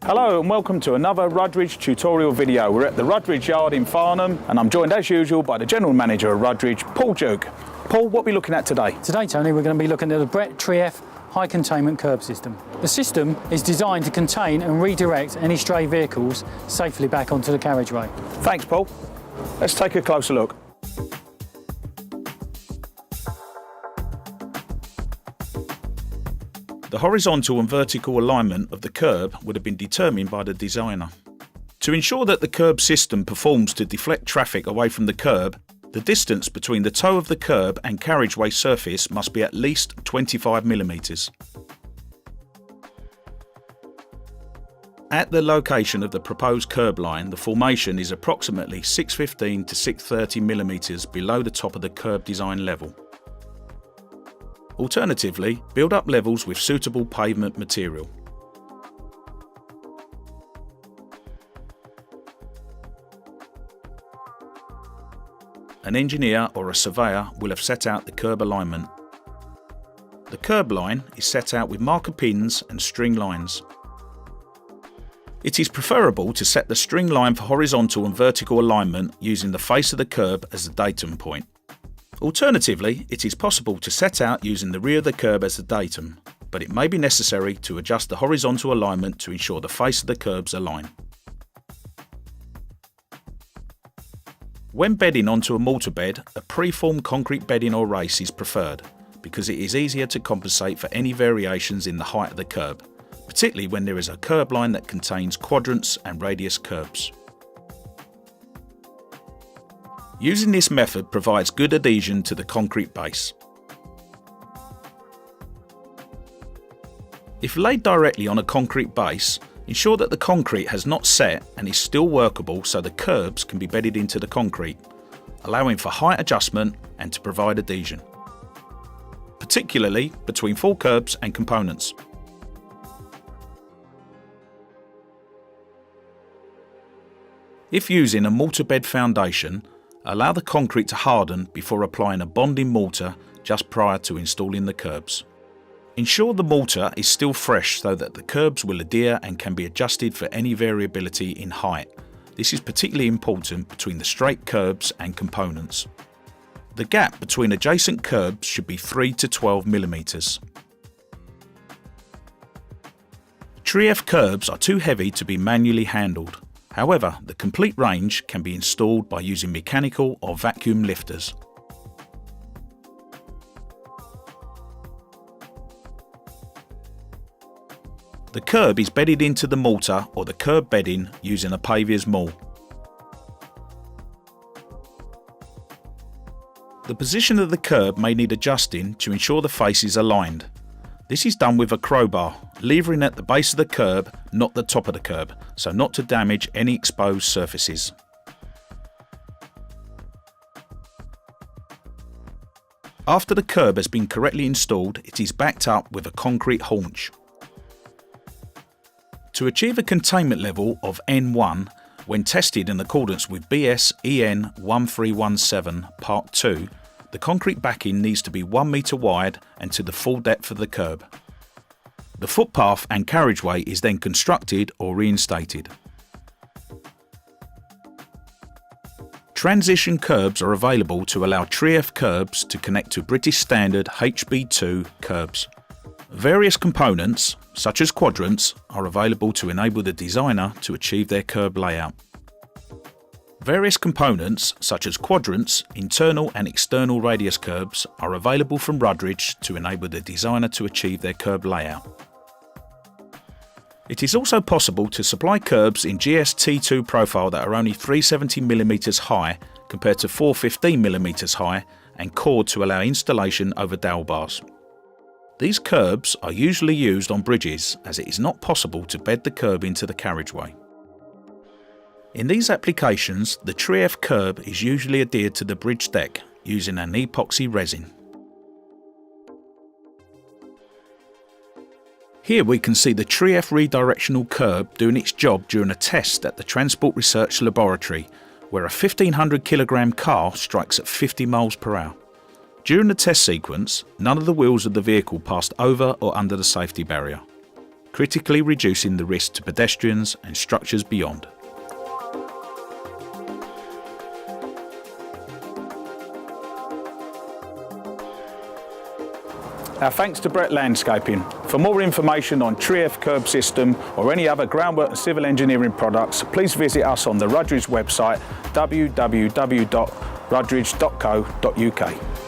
Hello and welcome to another Rudridge tutorial video. We're at the Rudridge yard in Farnham and I'm joined as usual by the General Manager of Rudridge, Paul Duke. Paul, what are we looking at today? Today, Tony, we're going to be looking at the Trief high containment curb system. The system is designed to contain and redirect any stray vehicles safely back onto the carriageway. Thanks, Paul. Let's take a closer look. The horizontal and vertical alignment of the curb would have been determined by the designer. To ensure that the curb system performs to deflect traffic away from the curb, the distance between the toe of the curb and carriageway surface must be at least 25mm. At the location of the proposed curb line, the formation is approximately 615 to 630mm below the top of the curb design level. Alternatively, build up levels with suitable pavement material. An engineer or a surveyor will have set out the curb alignment. The curb line is set out with marker pins and string lines. It is preferable to set the string line for horizontal and vertical alignment using the face of the curb as the datum point. Alternatively, it is possible to set out using the rear of the curb as the datum, but it may be necessary to adjust the horizontal alignment to ensure the face of the curbs align. When bedding onto a mortar bed, a preformed concrete bedding or race is preferred because it is easier to compensate for any variations in the height of the curb, particularly when there is a curb line that contains quadrants and radius curbs. Using this method provides good adhesion to the concrete base. If laid directly on a concrete base, ensure that the concrete has not set and is still workable so the curbs can be bedded into the concrete, allowing for height adjustment and to provide adhesion, particularly between full curbs and components. If using a mortar bed foundation, allow the concrete to harden before applying a bonding mortar just prior to installing the curbs. Ensure the mortar is still fresh so that the curbs will adhere and can be adjusted for any variability in height. This is particularly important between the straight curbs and components. The gap between adjacent curbs should be 3 to 12mm. Trief curbs are too heavy to be manually handled. However, the complete range can be installed by using mechanical or vacuum lifters. The curb is bedded into the mortar or the curb bedding using a pavier's maul. The position of the curb may need adjusting to ensure the face is aligned. This is done with a crowbar, levering at the base of the curb, not the top of the curb, so not to damage any exposed surfaces. After the curb has been correctly installed, it is backed up with a concrete haunch. To achieve a containment level of N1, when tested in accordance with BS EN 1317 Part 2, the concrete backing needs to be 1 metre wide and to the full depth of the curb. The footpath and carriageway is then constructed or reinstated. Transition curbs are available to allow Trief curbs to connect to British Standard HB2 curbs. Various components, such as quadrants, are available to enable the designer to achieve their curb layout. Various components, such as quadrants, internal and external radius curbs, are available from Rudridge to enable the designer to achieve their curb layout. It is also possible to supply curbs in GST2 profile that are only 370mm high compared to 415mm high and cored to allow installation over dowel bars. These curbs are usually used on bridges as it is not possible to bed the curb into the carriageway. In these applications, the Trief curb is usually adhered to the bridge deck using an epoxy resin. Here we can see the Trief redirectional curb doing its job during a test at the Transport Research Laboratory, where a 1500 kilogram car strikes at 50 miles per hour. During the test sequence, none of the wheels of the vehicle passed over or under the safety barrier. critically reducing the risk to pedestrians and structures beyond. Our thanks to Brett Landscaping. For more information on Trief Kerb system or any other groundwork and civil engineering products, please visit us on the Rudridge website www.rudridge.co.uk.